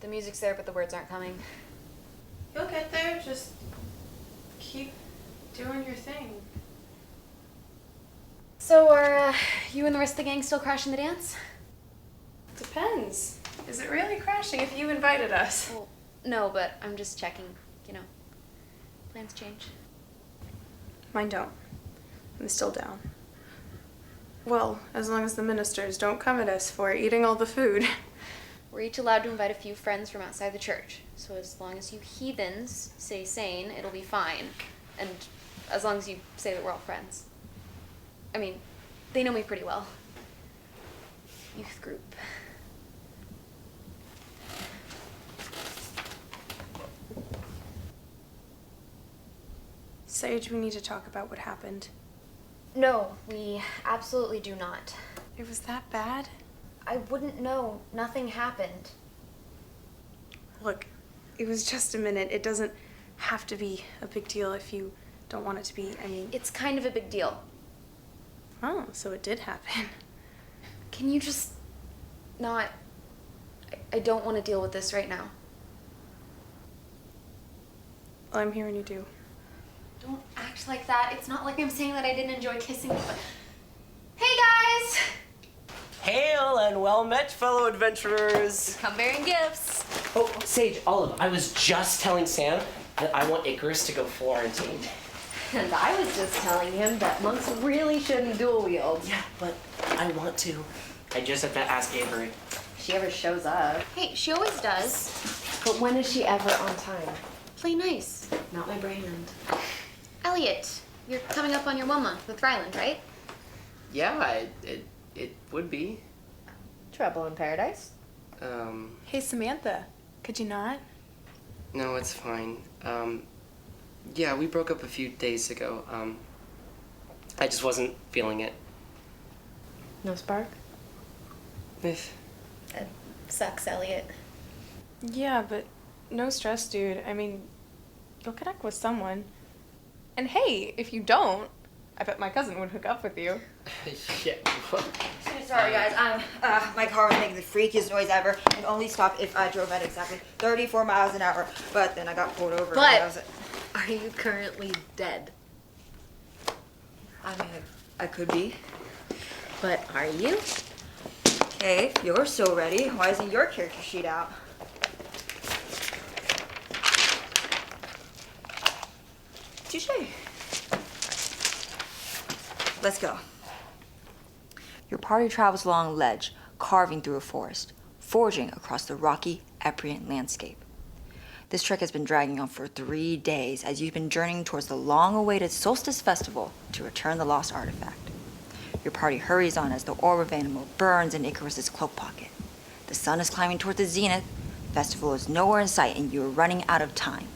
music's there, but the words aren't coming. You'll get there. Just keep doing your thing. So are you and the rest of the gang still crashing the dance? Depends. Is it really crashing if you invited us? Well, no, but I'm just checking, you know. Plans change. Mine don't. I'm still down. Well, as long as the ministers don't come at us for eating all the food. We're each allowed to invite a few friends from outside the church. So as long as you heathens stay sane, it'll be fine. And as long as you say that we're all friends. I mean, they know me pretty well. Youth group. Sage, we need to talk about what happened. No, we absolutely do not. It was that bad? I wouldn't know. Nothing happened. Look, it was just a minute. It doesn't have to be a big deal if you don't want it to be. I mean... It's kind of a big deal. Oh, so it did happen. Can you just not... I don't want to deal with this right now. Well, I'm hearing you do. Don't act like that. It's not like I'm saying that I didn't enjoy kissing you, but... Hey, guys! Hail and well met, fellow adventurers. Come bearing gifts. Oh, Sage, Olive, I was just telling Sam that I want Icarus to go Florentine. And I was just telling him that monks really shouldn't dual wield. Yeah, but I want to. I just have to ask Avery. If she ever shows up. Hey, she always does. But when is she ever on time? Play nice. Not my brand. Elliot, you're coming up on your 1 month with Ryland, right? Yeah, it would be. Trouble in Paradise? Hey, Samantha, could you not? No, it's fine. Yeah, we broke up a few days ago. I just wasn't feeling it. No spark? If That sucks, Elliot. Yeah, but no stress, dude. I mean, you'll connect with someone. And hey, if you don't, I bet my cousin would hook up with you. yeah. Sorry guys, my car was making the freakiest noise ever and only stopped if I drove at exactly 34 miles an hour. But then I got pulled over. But and I was, are you currently dead? I mean, I could be. But are you? Hey, if you're so ready, why isn't your character sheet out? Touche. Let's go. Your party travels along a ledge, carving through a forest, forging across the rocky, Eprian landscape. This trek has been dragging on for 3 days as you've been journeying towards the long-awaited Solstice Festival to return the lost artifact. Your party hurries on as the orb of animal burns in Icarus's cloak pocket. The sun is climbing toward the zenith, the festival is nowhere in sight, and you are running out of time.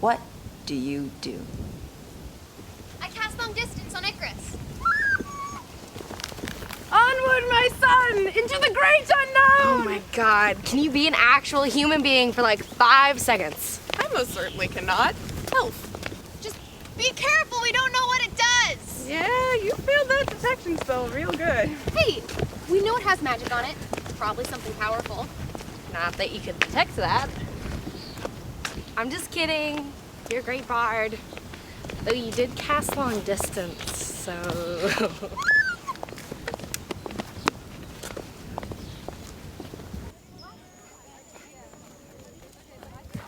What do you do? I cast long distance on Icarus. Onward, my son, into the great unknown! Oh my god, can you be an actual human being for like 5 seconds? I most certainly cannot. Elf. Just be careful, we don't know what it does. Yeah, you failed that detection spell real good. Hey, we know it has magic on it. It's probably something powerful. Not that you could detect that. I'm just kidding. You're a great bard. Though you did cast long distance, so...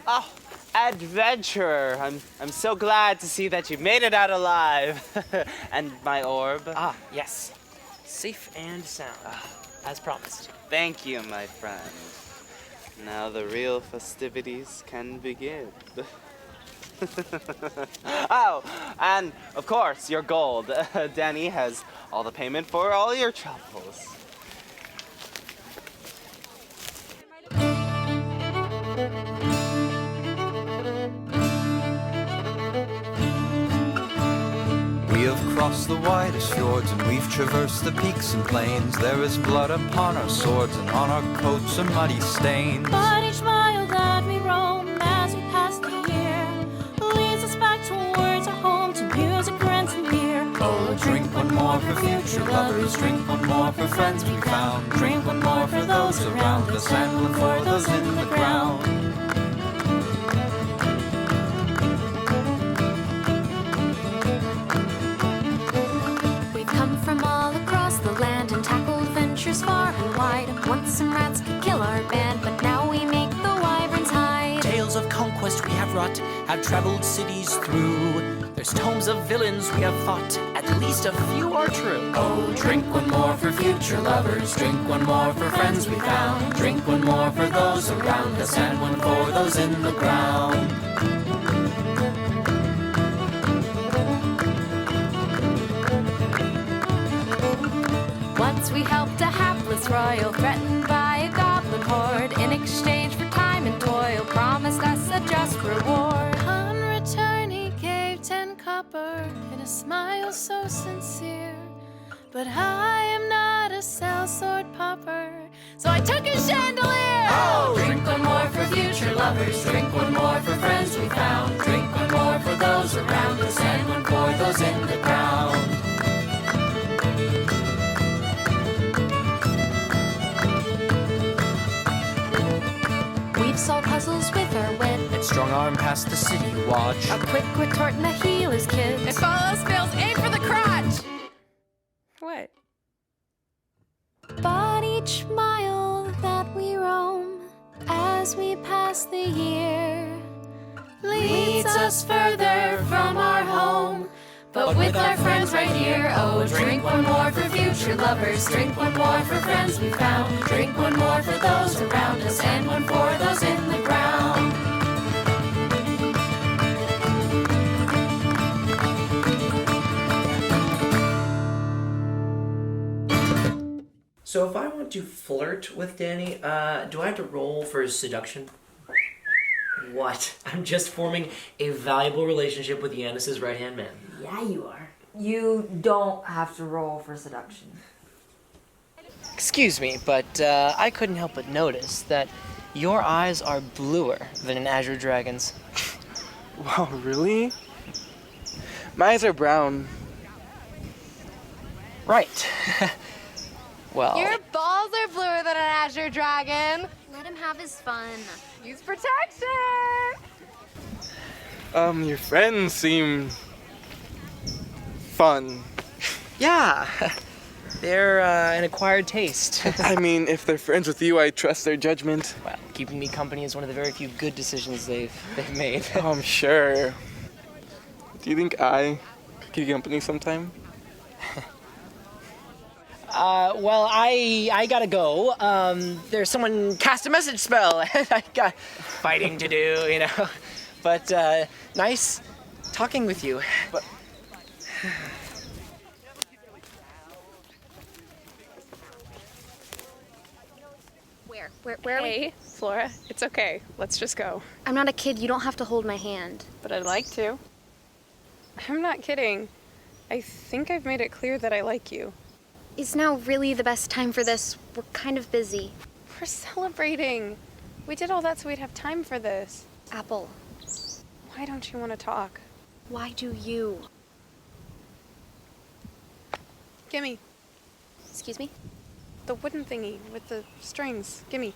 Oh, adventurer! I'm so glad to see that you made it out alive. And my orb. Ah, yes. Safe and sound, as promised. Thank you, my friend. Now the real festivities can begin. Oh, and of course, your gold. Danny has all the payment for all your troubles. We have crossed the widest fjords and we've traversed the peaks and plains. There is blood upon our swords and on our coats are muddy stains. But each mile that we roam as we pass the year leads us back towards our home to music, rents, and beer. Oh, drink one more for future lovers, drink one more for friends we found, drink one more for those around us, and one for those in the ground. We've come from all across the land and tackled ventures far and wide. Once some rats could kill our band, but now we make the wyverns hide. Tales of conquest we have wrought, have traveled cities through. There's tomes of villains we have fought, at least a few are true. Oh, drink one more for future lovers, drink one more for friends we found, drink one more for those around us, and one for those in the ground. Once we helped a hapless royal threatened by a goblin horde. In exchange for time and toil, promised us a just reward. On return he gave 10 copper in a smile so sincere. But I am not a sellsword popper, so I took his chandelier. Oh, drink one more for future lovers, drink one more for friends we found, drink one more for those around us, and one for those in the ground. We've solved puzzles with our wit, And strong arm past the city watch. a quick retort and a healer's kit. If all else fails, aim for the crotch! What? But each mile that we roam, as we pass the year, leads us further from our home. But with our friends right here, oh, drink one more for future lovers, drink one more for friends we found, drink one more for those around us, and one for those in the ground. So if I want to flirt with Danny, do I have to roll for seduction? What? I'm just forming a valuable relationship with Yanis's right-hand man. Yeah, you are. You don't have to roll for seduction. Excuse me, but I couldn't help but notice that your eyes are bluer than an Azure Dragon's. Wow, really? My eyes are brown. Right. Well, Your balls are bluer than an Azure Dragon. Let him have his fun. Use protection! Your friends seem fun. yeah, they're an acquired taste. I mean, if they're friends with you, I trust their judgment. Well, keeping me company is one of the very few good decisions they've made. Oh, I'm sure. Do you think I could keep you company sometime? Well, I gotta go. There's someone cast a message spell, and I got fighting to do, you know. But nice talking with you. But Where are we? Hey, Flora, it's okay. Let's just go. I'm not a kid. You don't have to hold my hand. But I'd like to. I'm not kidding. I think I've made it clear that I like you. Is now really the best time for this? We're kind of busy. We're celebrating. We did all that so we'd have time for this. Apple, Why don't you want to talk? why do you? Gimme. Excuse me? The wooden thingy with the strings. Gimme.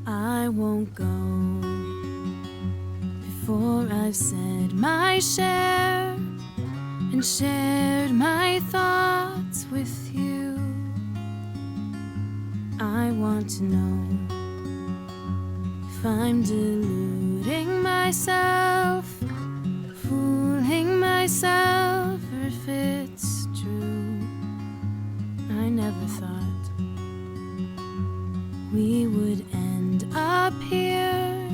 I won't go before I've said my share and shared my thoughts with you. I want to know if I'm deluding myself, fooling myself, or if it's true. I never thought we would end up here,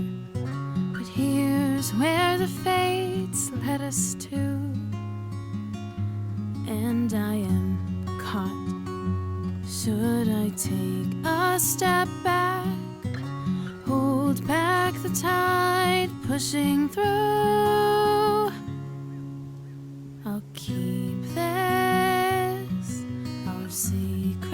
but here's where the fates led us to, and I am caught. Should I take a step back? Oh, like the tide pushing through. I'll keep this our secret.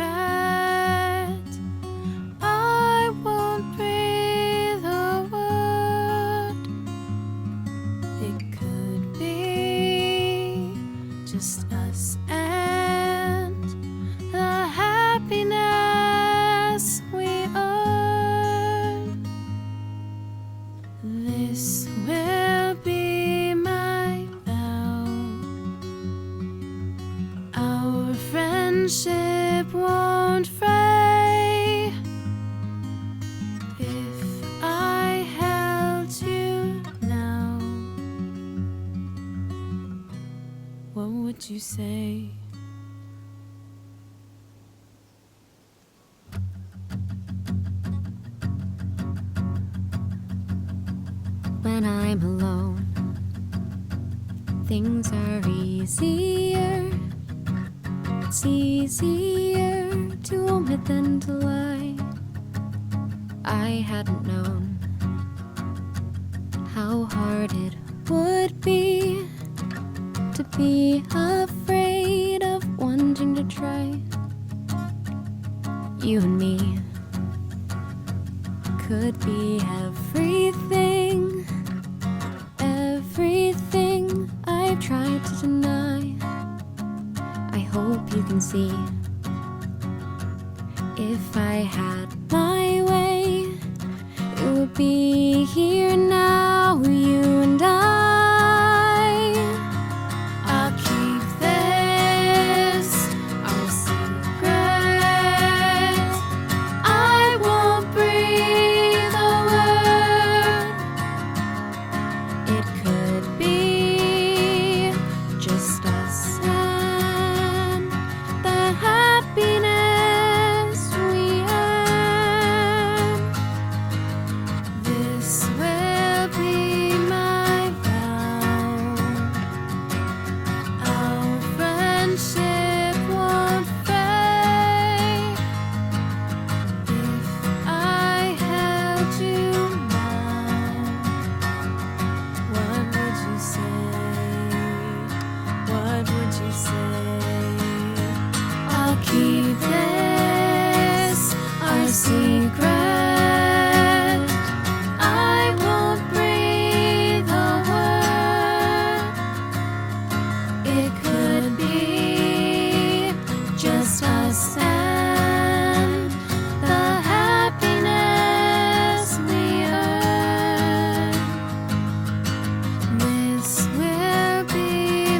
I won't breathe a word. It could be just us and the happiness we earn. This will be my vow. Our friendship won't fray if I held you now. What would you say? When I'm alone, things are easier. It's easier to omit than to lie. I hadn't known how hard it would be to be afraid of wanting to try. You and me could be everything, everything I've tried to deny. I hope you can see, if I had my way, it would be here now, you and I. I'll keep this our secret. I won't breathe a word. It could be just us and the happiness we earn. This will be my vow. Our friendship won't fade if I held you now. What would you say? What would you say? I'll keep this our secret. I won't breathe a word. It could be just us and the happiness we earn. This will be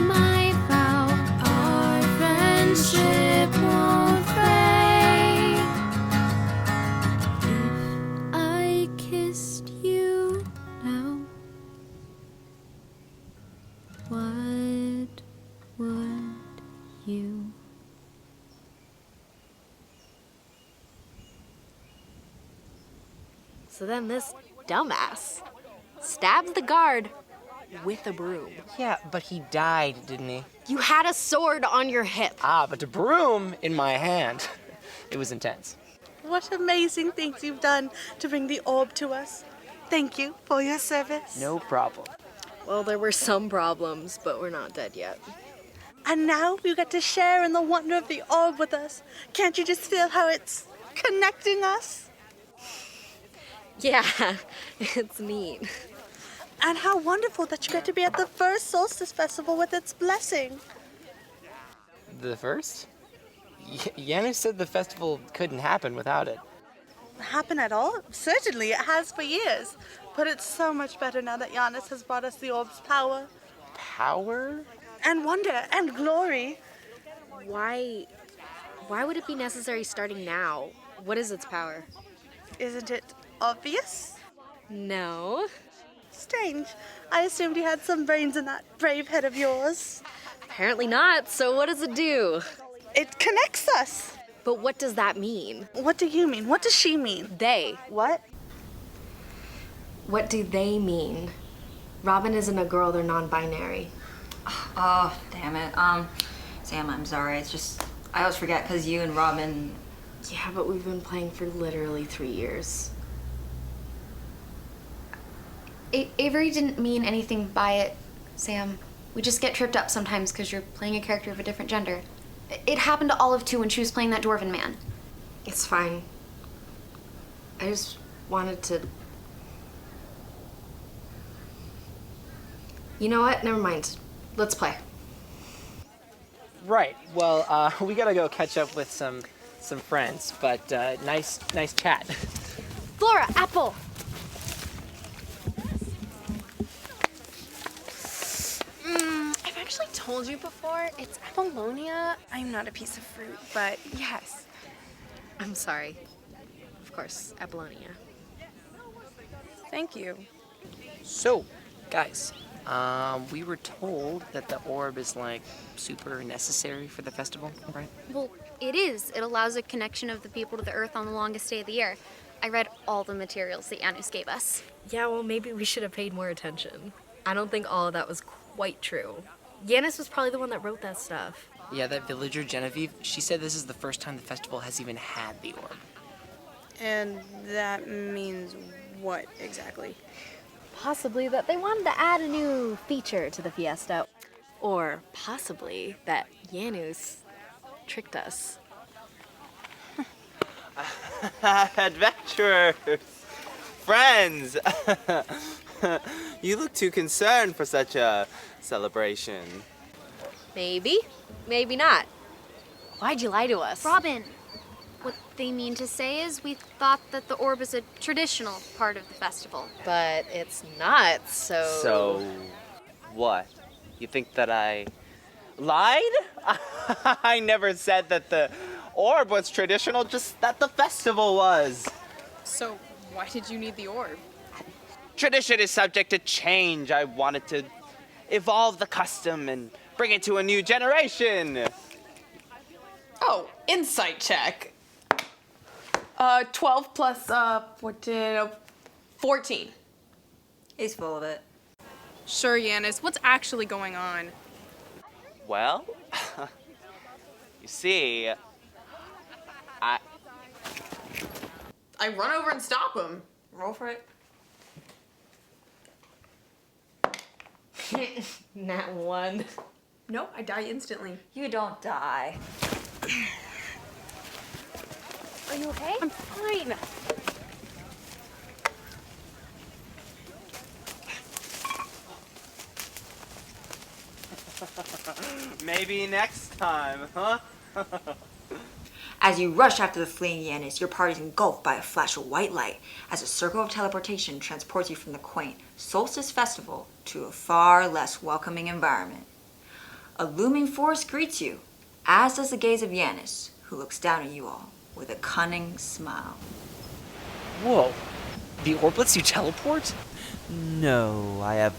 my vow. Our friendship won't fray if I kissed you now. What would you? So then this dumbass stabs the guard with a broom. Yeah, but he died, didn't he? You had a sword on your hip. Ah, but a broom in my hand. It was intense. What amazing things you've done to bring the orb to us. Thank you for your service. No problem. Well, there were some problems, but we're not dead yet. And now you get to share in the wonder of the orb with us. Can't you just feel how it's connecting us? Yeah, it's neat. And how wonderful that you get to be at the first Solstice Festival with its blessing. The first? Yanis said the festival couldn't happen without it. Happen at all? Certainly, it has for years. But it's so much better now that Giannis has brought us the orb's power. Power? And wonder and glory. Why would it be necessary starting now? What is its power? Isn't it obvious? No. Strange. I assumed you had some brains in that brave head of yours. Apparently not, so what does it do? It connects us. But what does that mean? What do you mean? What does she mean? They. What? What do they mean? Robin isn't a girl, they're non-binary. Oh, damn it. Sam, I'm sorry. It's just, I always forget because you and Robin Yeah, but we've been playing for literally 3 years. Avery didn't mean anything by it, Sam. We just get tripped up sometimes because you're playing a character of a different gender. It happened to Olive too when she was playing that dwarven man. It's fine. I just wanted to... You know what? Never mind. Let's play. Right. Well, we gotta go catch up with some friends, but nice chat. Flora, apple! I've actually told you before, it's Apollonia. I'm not a piece of fruit, but yes. I'm sorry. Of course, Apollonia. Thank you. So, guys, we were told that the orb is like super necessary for the festival, right? Well, it is. It allows a connection of the people to the earth on the longest day of the year. I read all the materials that Janus gave us. Yeah, well, maybe we should have paid more attention. I don't think all of that was quite true. Janus was probably the one that wrote that stuff. Yeah, that villager Genevieve, she said this is the first time the festival has even had the orb. And that means what exactly? Possibly that they wanted to add a new feature to the fiesta. Or possibly that Janus tricked us. Adventurers! Friends! You look too concerned for such a celebration. Maybe, maybe not. Why'd you lie to us? Robin, what they mean to say is we thought that the orb is a traditional part of the festival. But it's not, so... So, what? You think that I lied? I never said that the orb was traditional, just that the festival was. So, why did you need the orb? Tradition is subject to change. I wanted to evolve the custom and bring it to a new generation. Oh, insight check. 12 plus 14. He's full of it. Sure, Janus. What's actually going on? Well, you see, I run over and stop him. Roll for it. Nat 1. Nope, I die instantly. You don't die. Are you okay? I'm fine. maybe next time, huh? As you rush after the fleeing Janus, your party is engulfed by a flash of white light as a circle of teleportation transports you from the quaint Solstice Festival to a far less welcoming environment. A looming forest greets you, as does the gaze of Janus, who looks down at you all with a cunning smile. Whoa, the orb lets you teleport? No, I have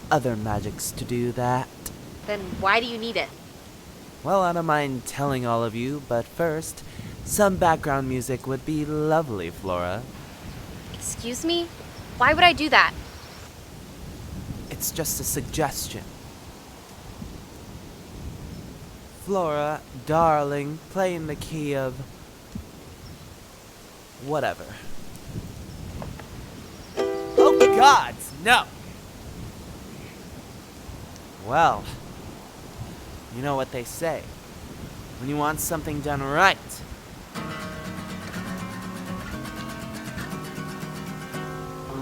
other magics to do that. Then why do you need it? Well, I don't mind telling all of you, but first, some background music would be lovely, Flora. Excuse me? Why would I do that? It's just a suggestion. Flora, darling, play in the key of... whatever. Oh, gods, no! Well, you know what they say. When you want something done right,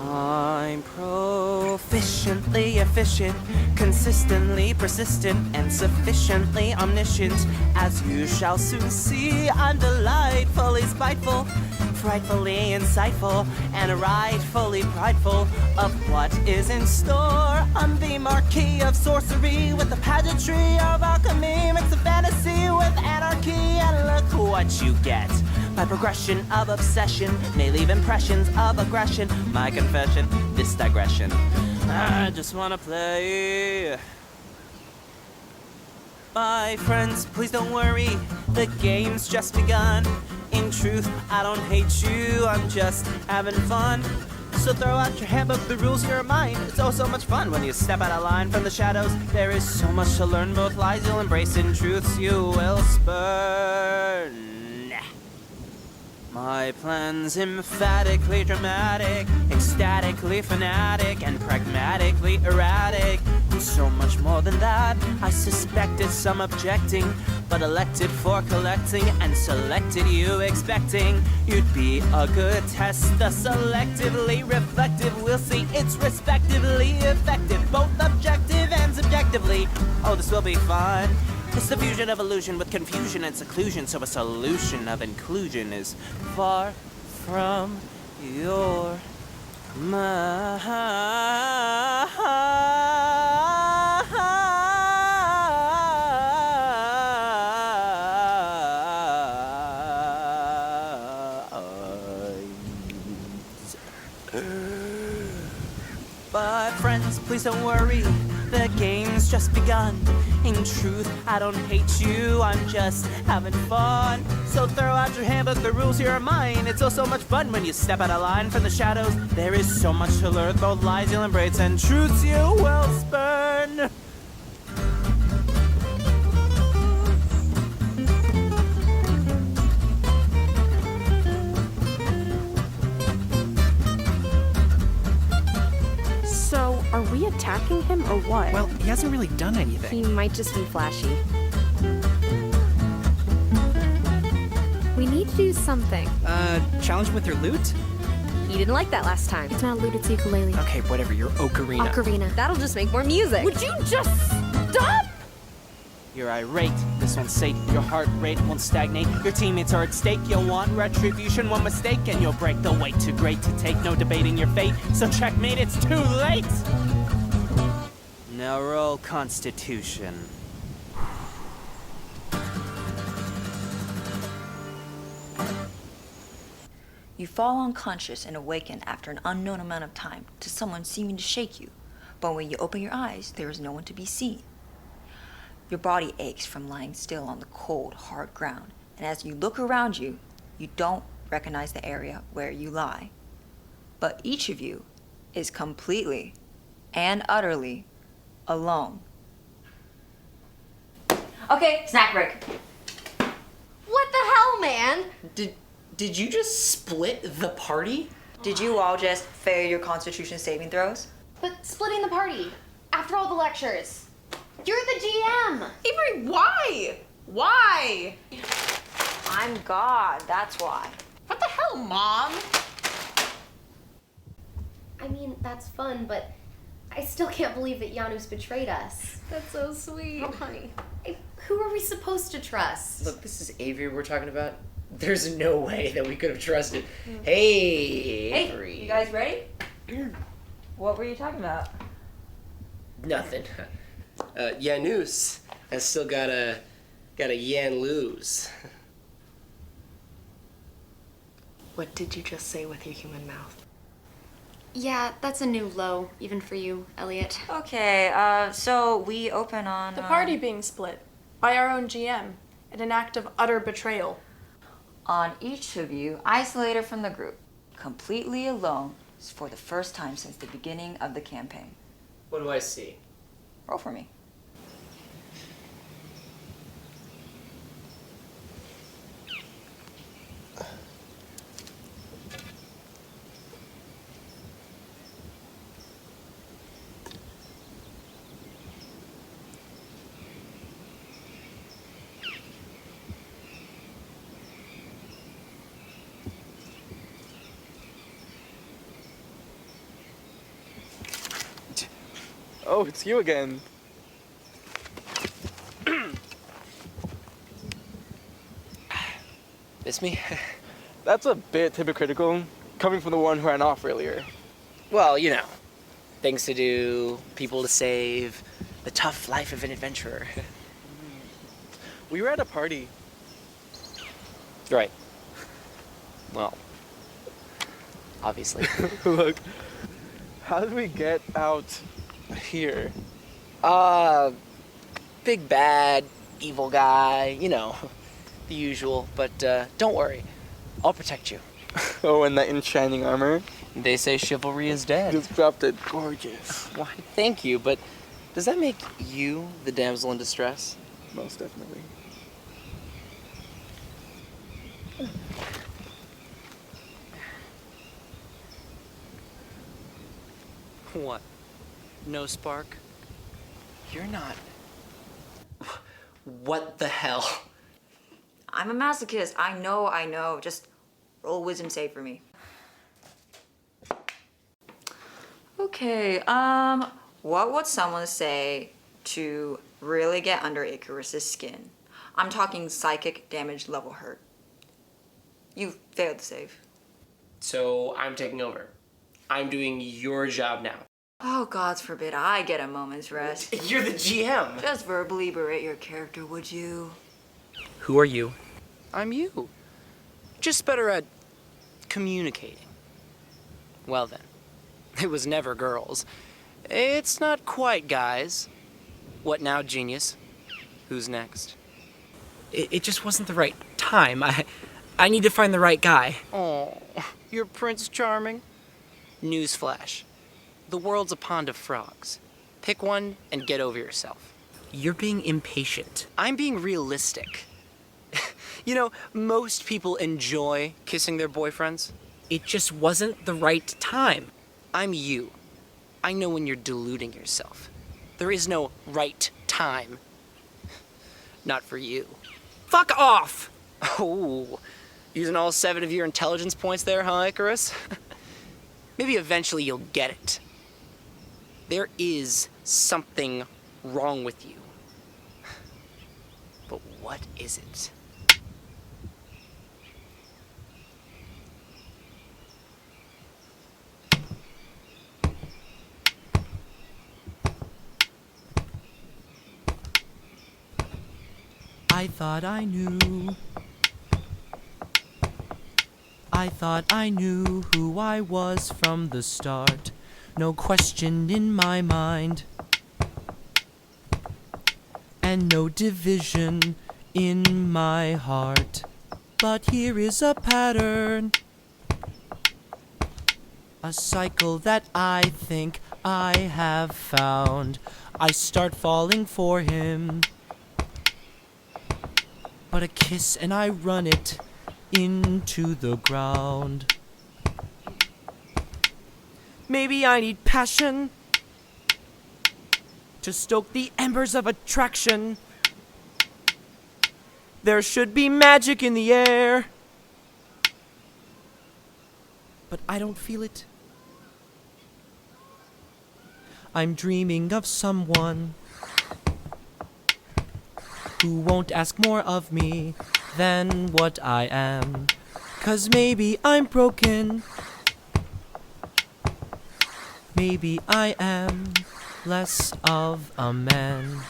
I'm proficiently efficient, consistently persistent, and sufficiently omniscient. As you shall soon see, I'm delightfully spiteful, frightfully insightful, and rightfully prideful of what is in store. I'm the Marquis of Sorcery with the pageantry of alchemy, mix of fantasy with anarchy, and look what you get. My progression of obsession may leave impressions of aggression. My confession, this digression. I just wanna play. My friends, please don't worry, the game's just begun. In truth, I don't hate you, I'm just having fun. So throw out your handbook, the rules in your mind. It's oh so much fun when you step out of line from the shadows. There is so much to learn, both lies you'll embrace and truths you will spurn. My plan's emphatically dramatic, ecstatically fanatic, and pragmatically erratic. And so much more than that, I suspected some objecting, but elected for collecting and selected you expecting you'd be a good test. The selectively reflective, we'll see it's respectively effective, both objective and subjectively. Oh, this will be fun. It's the fusion of illusion with confusion and seclusion, so a solution of inclusion is far from your mind. But friends, please don't worry, the game's just begun. In truth, I don't hate you, I'm just having fun. So throw out your handbook, the rules here are mine. It's oh so much fun when you step out of line from the shadows. There is so much to learn, both lies you'll embrace and truths you will spurn. So, are we attacking him or what? Well, he hasn't really done anything. He might just be flashy. We need to do something. Challenge with your loot? He didn't like that last time. It's not loot, it's ukulele. Okay, whatever, your ocarina. Ocarina. That'll just make more music. Would you just stop? You're irate, this one's sate, your heart rate won't stagnate. Your teammates are at stake, you'll want retribution, one mistake, and you'll break the weight. Too great to take, no debating your fate. So checkmate, it's too late! Now roll Constitution. You fall unconscious and awaken after an unknown amount of time to someone seeming to shake you. But when you open your eyes, there is no one to be seen. Your body aches from lying still on the cold, hard ground. And as you look around you, you don't recognize the area where you lie. But each of you is completely and utterly alone. Okay, snack break. What the hell, man? Did you just split the party? Did you all just fail your Constitution saving throws? But splitting the party after all the lectures. You're the GM. Avery, why? Why? I'm God, that's why. What the hell, Mom? I mean, that's fun, but I still can't believe that Janusz betrayed us. That's so sweet. Oh, honey. Who are we supposed to trust? Look, this is Avery we're talking about. There's no way that we could have trusted. Hey, Avery. Hey, you guys ready? What were you talking about? Nothing. Janusz has still got a yen lose. What did you just say with your human mouth? Yeah, that's a new low, even for you, Elliot. Okay, so we open on... The party being split by our own GM in an act of utter betrayal. On each of you, isolated from the group, completely alone for the first time since the beginning of the campaign. What do I see? Roll for me. Oh, it's you again. Miss me? That's a bit hypocritical, coming from the one who ran off earlier. Well, you know, things to do, people to save, the tough life of an adventurer. We were at a party. Right. Well, obviously. Look, how did we get out here? Big bad, evil guy, you know, the usual, but don't worry, I'll protect you. Oh, and that enchanting armor? They say chivalry is dead. Just dropped it. Gorgeous. Why, thank you, but does that make you the damsel in distress? Most definitely. What? No spark? You're not... What the hell? I'm a masochist. I know. Just roll a wisdom save for me. Okay, what would someone say to really get under Icarus's skin? I'm talking psychic damage level hurt. You failed the save. So I'm taking over. I'm doing your job now. Oh, gods forbid I get a moment's rest. You're the GM. Just verbally berate your character, would you? Who are you? I'm you. Just better at communicating. Well then, it was never girls. It's not quite guys. What now, genius? Who's next? It just wasn't the right time. I need to find the right guy. Oh, you're Prince Charming? Newsflash. The world's a pond of frogs. Pick one and get over yourself. You're being impatient. I'm being realistic. You know, most people enjoy kissing their boyfriends. It just wasn't the right time. I'm you. I know when you're deluding yourself. There is no right time. Not for you. Fuck off! Oh, using all 7 of your intelligence points there, huh, Icarus? Maybe eventually you'll get it. There is something wrong with you. But what is it? I thought I knew. I thought I knew who I was from the start. No question in my mind. And no division in my heart. But here is a pattern. A cycle that I think I have found. I start falling for him. But a kiss and I run it into the ground. Maybe I need passion to stoke the embers of attraction. There should be magic in the air, but I don't feel it. I'm dreaming of someone who won't ask more of me than what I am. 'Cause maybe I'm broken. Maybe I am less of a man.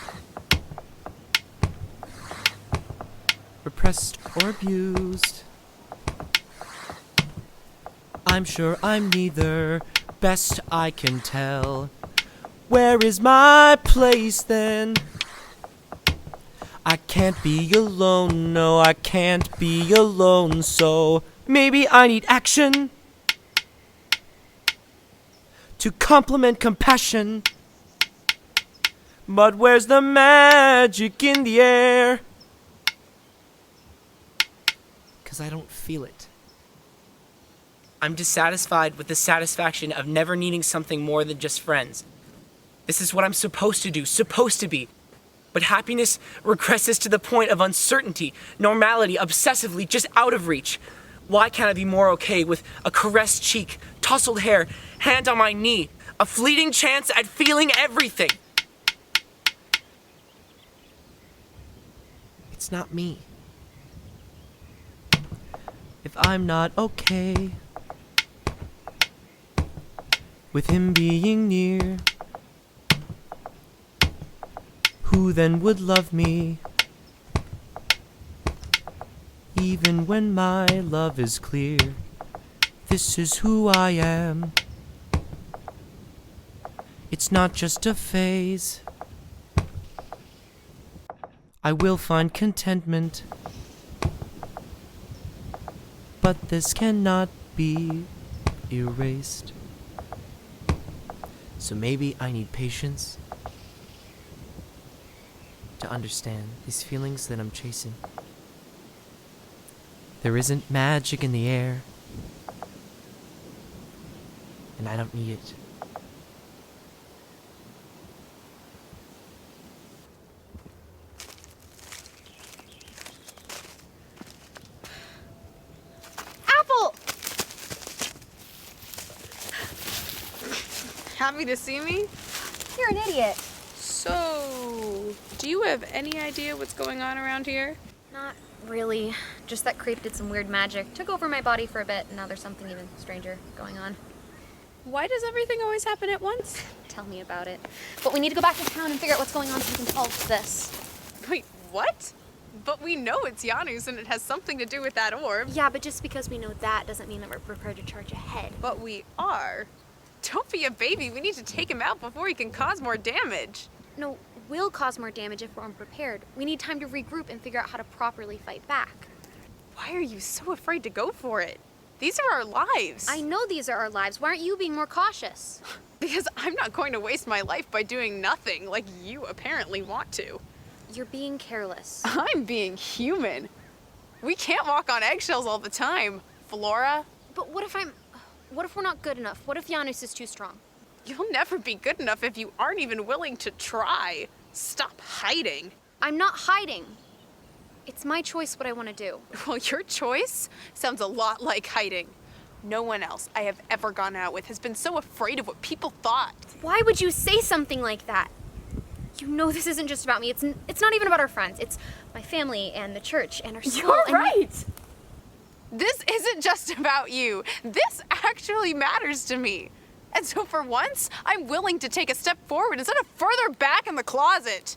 Repressed or abused. I'm sure I'm neither. Best I can tell. Where is my place then? I can't be alone, no, I can't be alone, so maybe I need action to complement compassion. But where's the magic in the air? 'Cause I don't feel it. I'm dissatisfied with the satisfaction of never needing something more than just friends. This is what I'm supposed to do, supposed to be. But happiness regresses to the point of uncertainty, normality, obsessively just out of reach. Why can't I be more okay with a caressed cheek, tousled hair, hand on my knee, a fleeting chance at feeling everything? It's not me. If I'm not okay with him being near, who then would love me? Even when my love is clear, this is who I am. It's not just a phase. I will find contentment, but this cannot be erased. So maybe I need patience to understand these feelings that I'm chasing. There isn't magic in the air, and I don't need it. Happy to see me? You're an idiot. So, do you have any idea what's going on around here? Not really. Just that creep did some weird magic. Took over my body for a bit, and now there's something even stranger going on. Why does everything always happen at once? Tell me about it. But we need to go back to town and figure out what's going on so we can solve this. Wait, what? But we know it's Janus and it has something to do with that orb. Yeah, but just because we know that doesn't mean that we're prepared to charge ahead. But we are. Don't be a baby. We need to take him out before he can cause more damage. No, we'll cause more damage if we're unprepared. We need time to regroup and figure out how to properly fight back. Why are you so afraid to go for it? These are our lives. I know these are our lives. Why aren't you being more cautious? Because I'm not going to waste my life by doing nothing like you apparently want to. You're being careless. I'm being human. We can't walk on eggshells all the time, Flora. But what if we're not good enough? What if Janus is too strong? You'll never be good enough if you aren't even willing to try. Stop hiding. I'm not hiding. It's my choice what I want to do. Well, your choice sounds a lot like hiding. No one else I have ever gone out with has been so afraid of what people thought. Why would you say something like that? You know this isn't just about me. It's not even about our friends. It's my family and the church and our school. You're right. This isn't just about you. This actually matters to me. And so for once, I'm willing to take a step forward instead of further back in the closet.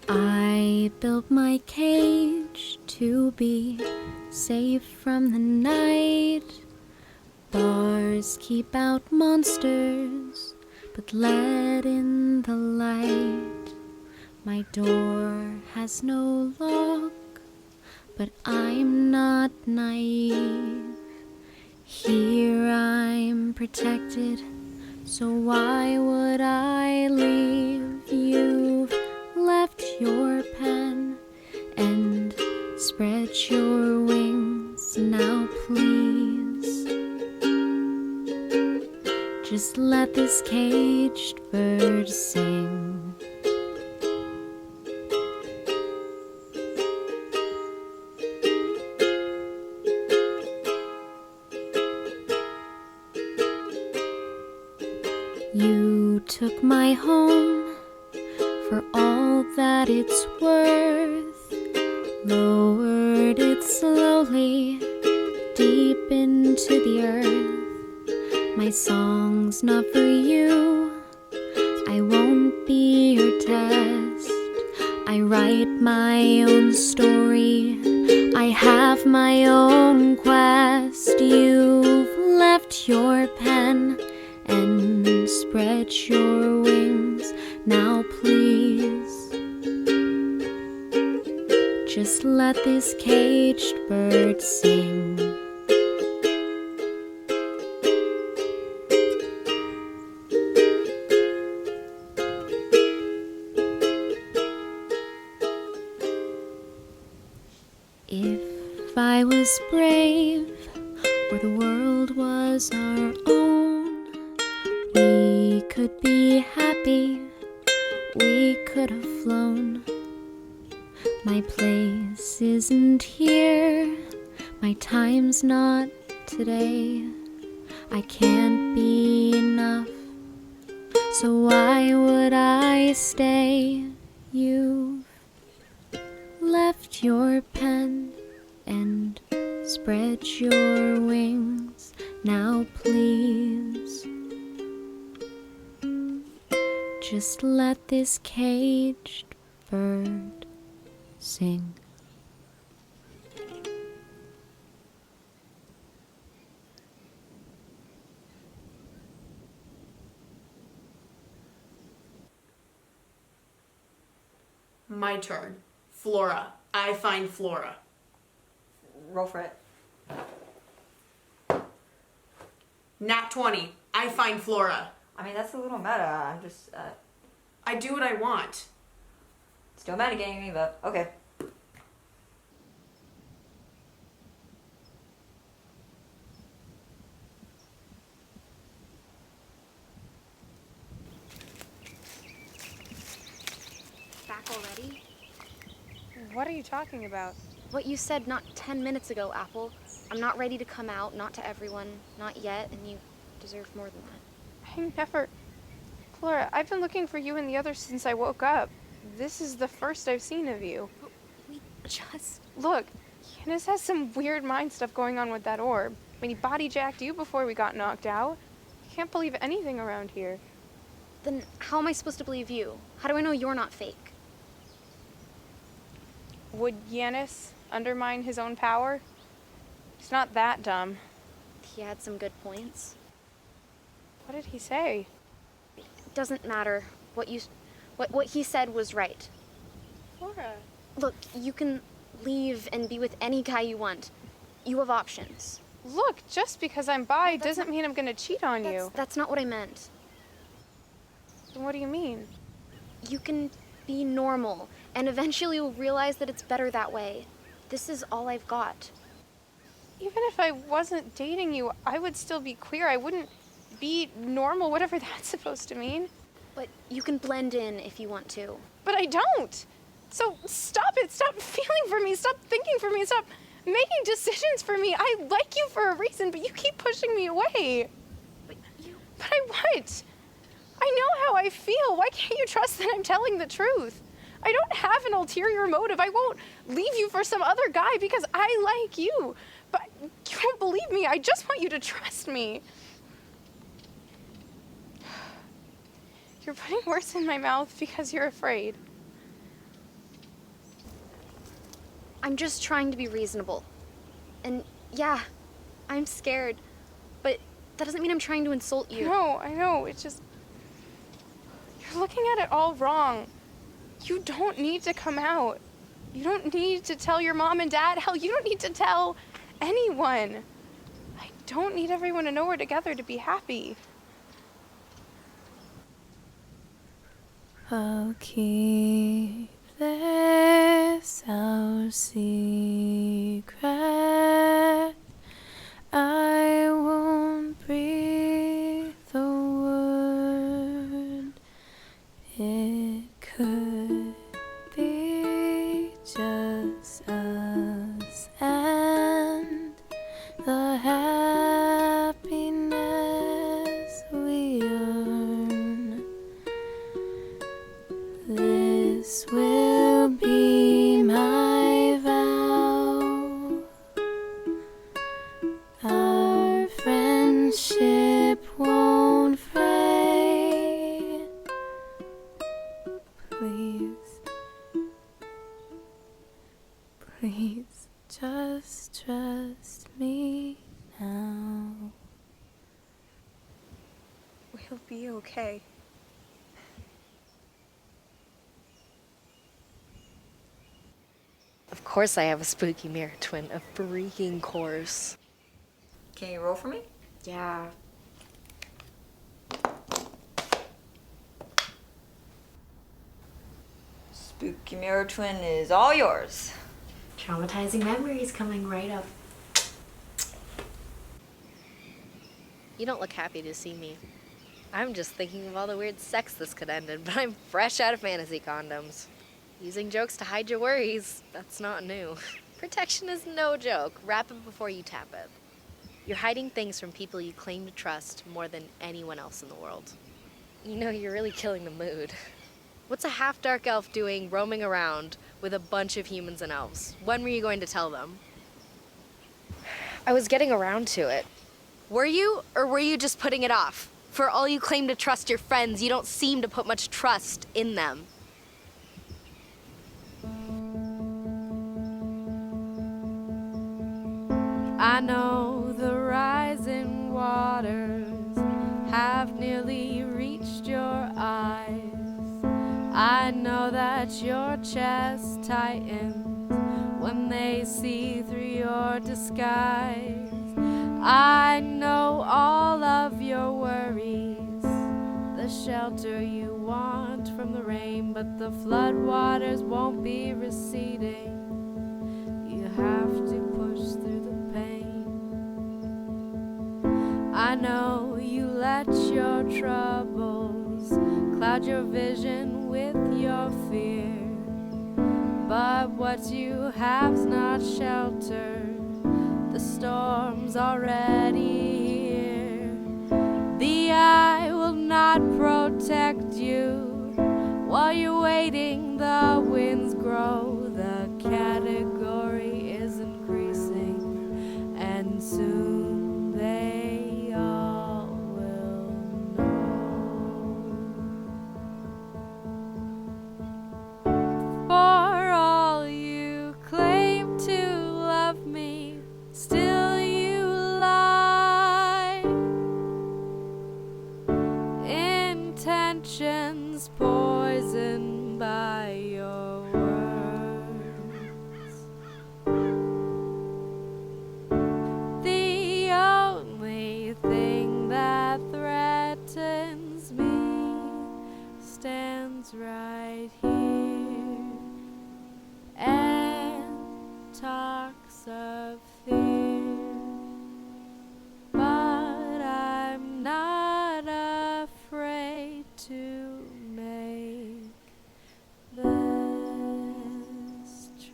I built my cage to be safe from the night. Bars keep out monsters, but let in the light. My door has no lock, but I'm not naive. Here I'm protected, so why would I leave? You've left your pen and spread your wings. Now please, just let this caged bird sing. You took my home for all that it's worth, lowered it slowly deep into the earth. My song's not for you, I won't be your test. I write my own story, I have my own quest. You've left your pen and spread your wings. Now please, just let this caged bird sing. If I was brave, or the world was our own, we could be happy, we could have flown. My place isn't here, my time's not today. I can't be enough, so why would I stay? You've left your pen and spread your wings. Now please, just let this caged bird sing. My turn. Flora. I find Flora. Roll for it. Nat 20. I find Flora. I mean, that's a little meta. I'm just, I do what I want. Still metagaming me, but okay. already? What are you talking about? What you said not 10 minutes ago, Apple. I'm not ready to come out, not to everyone, not yet, and you deserve more than that. I never... Flora, I've been looking for you and the others since I woke up. This is the first I've seen of you. We just... Look, Yanis has some weird mind stuff going on with that orb. I mean, he body jacked you before we got knocked out. I can't believe anything around here. Then how am I supposed to believe you? How do I know you're not fake? Would Yanis undermine his own power? He's not that dumb. He had some good points. What did he say? It doesn't matter. What he said was right. Flora. Look, you can leave and be with any guy you want. You have options. Look, just because I'm bi doesn't mean I'm gonna cheat on you. That's not what I meant. Then what do you mean? You can be normal, and eventually you'll realize that it's better that way. This is all I've got. Even if I wasn't dating you, I would still be queer. I wouldn't be normal, whatever that's supposed to mean. But you can blend in if you want to. But I don't. So stop it. Stop feeling for me. Stop thinking for me. Stop making decisions for me. I like you for a reason, but you keep pushing me away. But I what? I know how I feel. Why can't you trust that I'm telling the truth? I don't have an ulterior motive. I won't leave you for some other guy because I like you. But you won't believe me. I just want you to trust me. You're putting words in my mouth because you're afraid. I'm just trying to be reasonable. And yeah, I'm scared. But that doesn't mean I'm trying to insult you. No, I know. It's just... You're looking at it all wrong. You don't need to come out. You don't need to tell your mom and dad. Hell, you don't need to tell anyone. I don't need everyone to know we're together to be happy. I'll keep this our secret. I won't breathe a word. It could be just us and the happiness we earn. This will be my vow. Our friendship won't fray. Please, please just trust me now. We'll be okay. Of course I have a spooky mirror twin, a freaking course. Can you roll for me? Yeah. Spooky mirror twin is all yours. Traumatizing memories coming right up. You don't look happy to see me. I'm just thinking of all the weird sex this could end in, but I'm fresh out of fantasy condoms. Using jokes to hide your worries, that's not new. Protection is no joke. Wrap it before you tap it. You're hiding things from people you claim to trust more than anyone else in the world. You know, you're really killing the mood. What's a half-dark elf doing roaming around with a bunch of humans and elves? When were you going to tell them? I was getting around to it. Were you, or were you just putting it off? For all you claim to trust your friends, you don't seem to put much trust in them. I know the rising waters have nearly reached your eyes. I know that your chest tightens when they see through your disguise. I know all of your worries, the shelter you want from the rain, but the floodwaters won't be receding. You have to push through the pain. I know you let your troubles cloud your vision with your fear. but what you have's not shelter. The storm's already here. The eye will not protect you. While you're waiting, the winds grow. The category is increasing, and soon they all will know. For all you claim to love me, still you lie. Intentions poisoned by your words. The only thing that threatens me stands right here and talks of fear. But I'm not afraid to make this choice.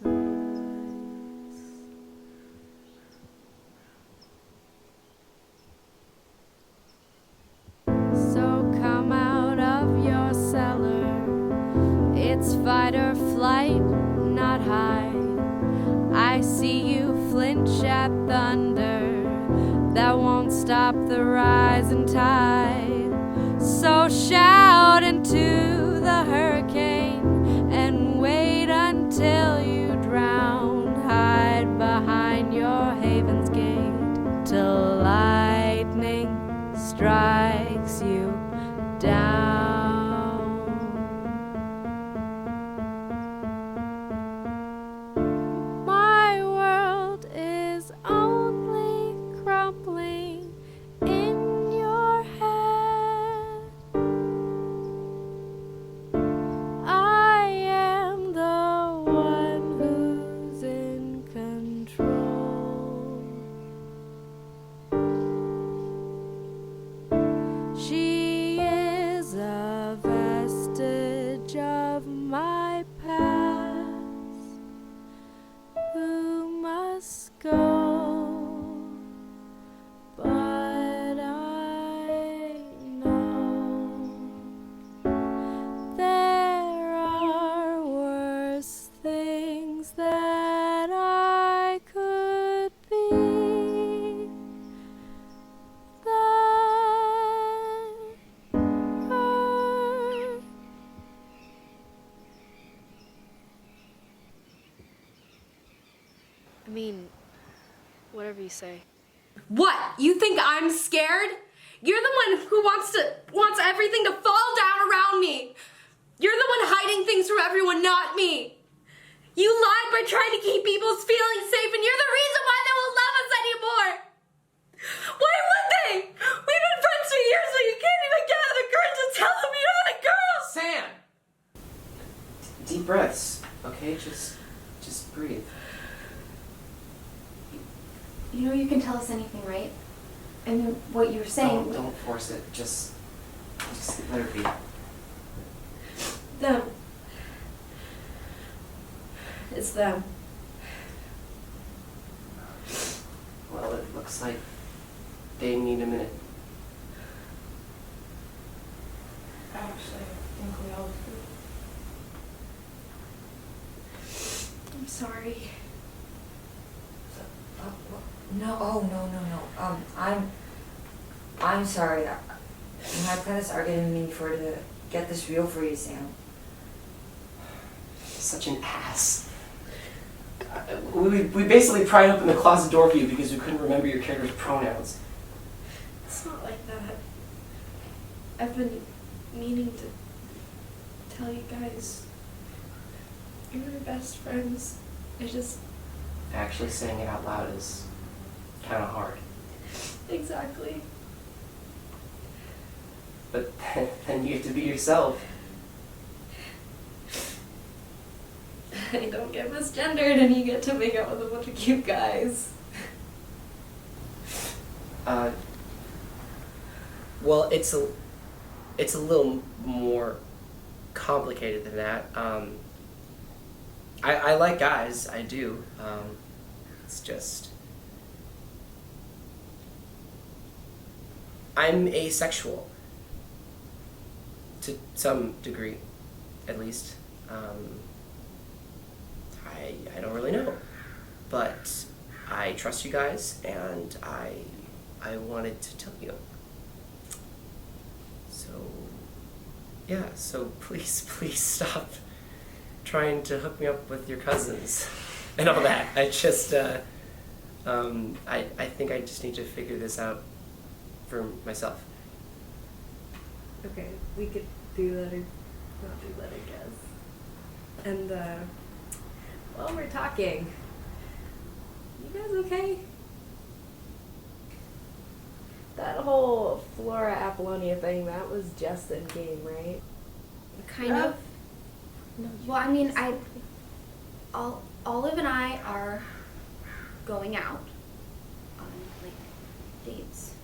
So come out of your cellar. It's fight or flight, not hide. I see you flinch at thunder that won't stop the rising tide. So shout into the hurricane and wait until you drown. Hide behind your haven's gate till lightning strikes you down. My world is only crumbling in your head. I am the one who's in control. She is a vestige of my past who must go, but I know there are worse things that I could be than her. I mean, whatever you say. What? You think I'm scared? You're the one who wants everything to fall down around me. You're the one hiding things from everyone, not me. You lied by trying to keep people's feelings safe, and you're the reason why they won't love us anymore. Why would they? We've been friends for years, so you can't even gather the courage to tell them you're not a girl. Sam! Deep breaths, okay? Just breathe. You know you can tell us anything, right? I mean, what you were saying. Don't force it. Just let it be. Them. It's them. Well, it looks like they need a minute. Actually, I think we all do. I'm sorry. No. I'm sorry. My planets are getting me for to get this real for you, Sam. Such an ass. We basically pried open the closet door for you because we couldn't remember your character's pronouns. It's not like that. I've been meaning to tell you guys. You're my best friends. Actually saying it out loud is kind of hard. Exactly. But then you have to be yourself. I don't get misgendered and you get to make out with a bunch of cute guys. Well, it's a little more complicated than that. I like guys, I do. It's just... I'm asexual. To some degree, at least. I don't really know. But I trust you guys, and I wanted to tell you. So, yeah, so please stop trying to hook me up with your cousins and all that. I just, I think I just need to figure this out for myself. Okay, we could do that or not do that, I guess. And, while we're talking, you guys okay? That whole Flora Apollonia thing, that was just in game, right? Kind of. Well, I mean, Olive and I are going out on, like, dates.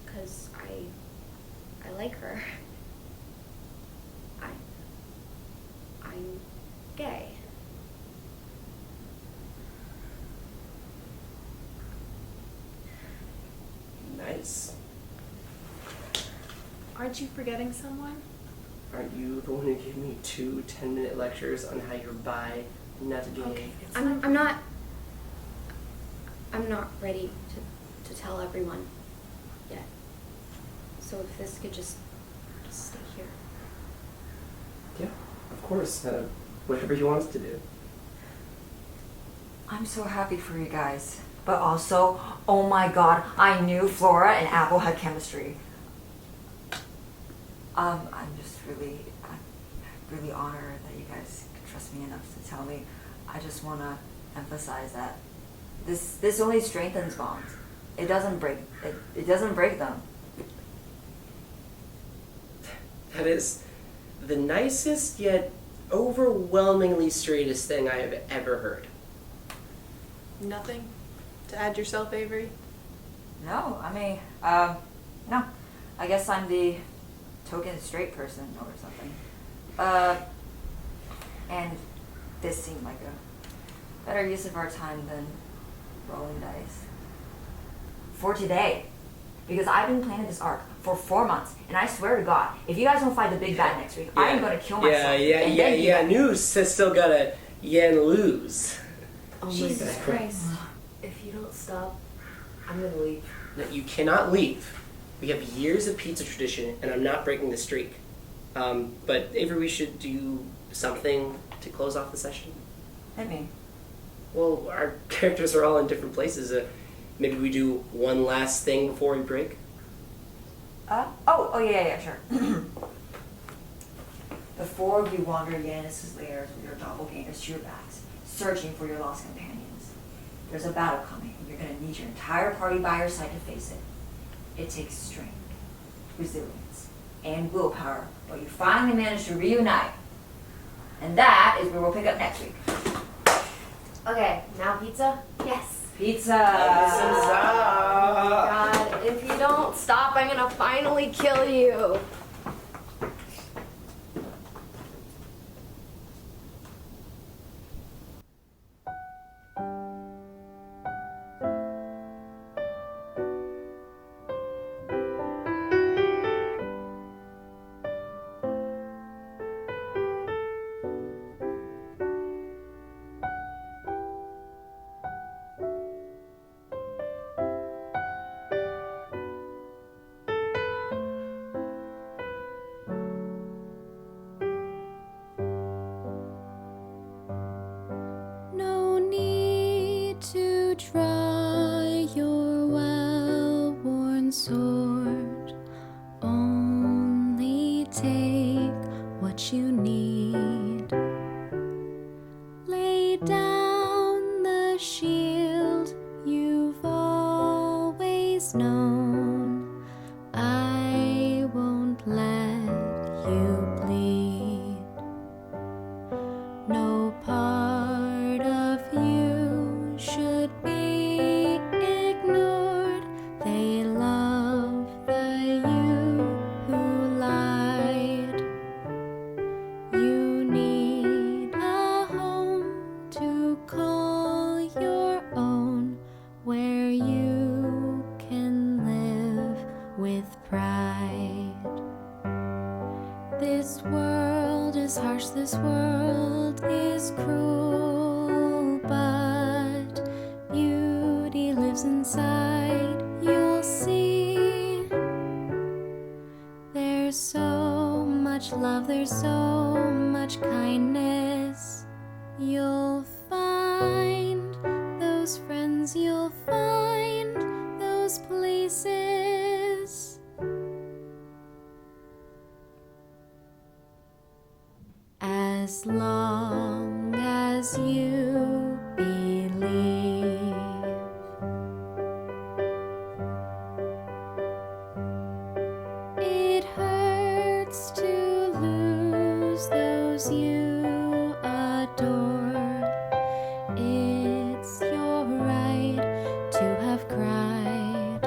Because I like her. I'm gay. Nice. Aren't you forgetting someone? Aren't you the one who gave me 2 10-minute lectures on how you're bi, not gay? Okay, I'm not ready to tell everyone yet. So if this could just stay here. Yeah, of course. Whatever you want us to do. I'm so happy for you guys. But also, oh my god, I knew Flora and Apple had chemistry. I'm really honored that you guys could trust me enough to tell me. I just want to emphasize that this only strengthens bonds. It doesn't break them. That is the nicest yet overwhelmingly straightest thing I have ever heard. Nothing to add yourself, Avery? No, I mean, no. I guess I'm the token straight person or something. And this seemed like a better use of our time than rolling dice. For today. Because I've been planning this arc for 4 months, and I swear to God, if you guys don't fight the big bad next week, I am going to kill myself. Noose has still got a yen lose. Oh my Jesus God. Christ. If you don't stop, I'm gonna leave. No, you cannot leave. We have years of pizza tradition, and I'm not breaking the streak. But Avery, we should do something to close off the session. Hit me. Well, our characters are all in different places. Maybe we do one last thing before we break? Yeah, sure. Before we wander Yanis's lairs with your doppelgangers to your backs, searching for your lost companions, there's a battle coming, and you're going to need your entire party by your side to face it. It takes strength, resilience, and willpower, but you finally manage to reunite. And that is where we'll pick up next week. Okay, now pizza? Yes. Pizza! God, if you don't stop, I'm gonna finally kill you. No need to try your well-worn sword. Only take what you need. Lay down the shield you've always known. I won't let you bleed. No part of you should be ignored. They love the you who lied. You need a home This world is harsh, this world is cruel, but beauty lives inside, you'll see. There's so much love, there's so much kindness. You'll find those friends, you'll find those places. As long as you believe. It hurts to lose those you adore. It's your right to have cried.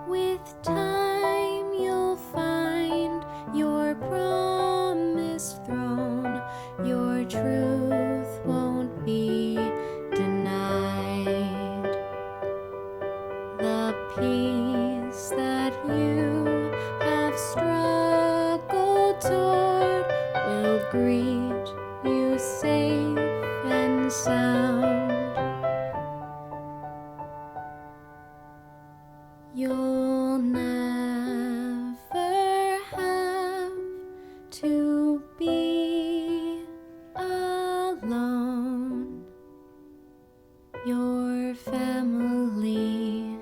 With time you'll find your promised throne. Your truth won't be denied. The peace that you have struggled toward will greet you safe and sound. You'll never have to be alone. Your family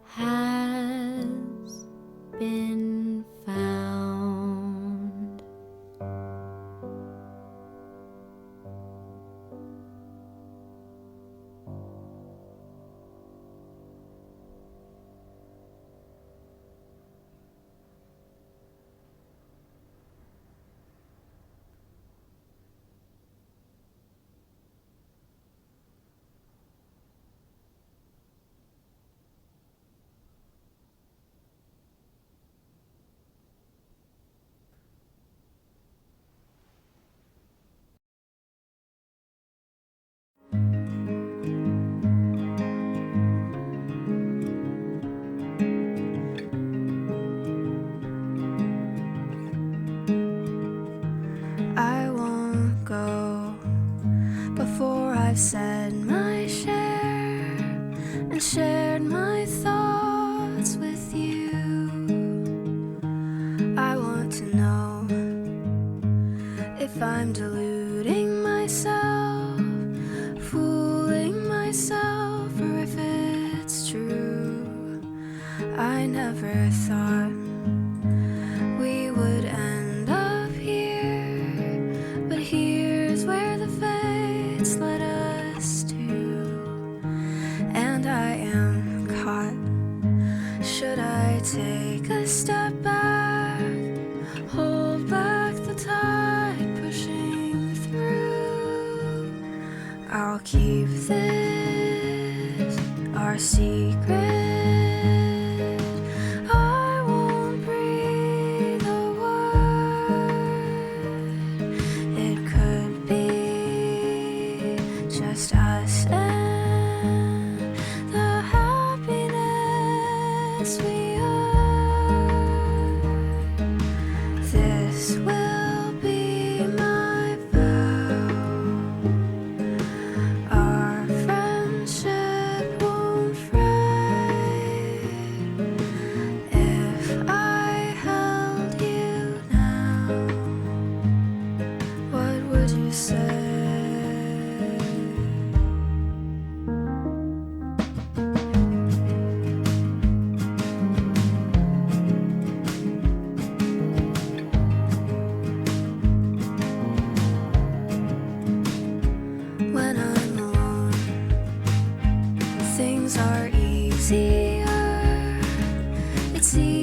has been found. I won't go before I've said my share and shared my thoughts with you. I want to know if I'm deluding myself, fooling myself, or if it's true. I never thought we would end up here, but here's where the fates led us to. And I am caught. Should I take a step back, hold back the tide pushing through? I'll keep this our secret. I won't breathe a word. It could be just us and the happiness we earn. This will be my vow. Our friendship won't fray if I held you now. What would you say? When I'm alone, things are easier. It's easier.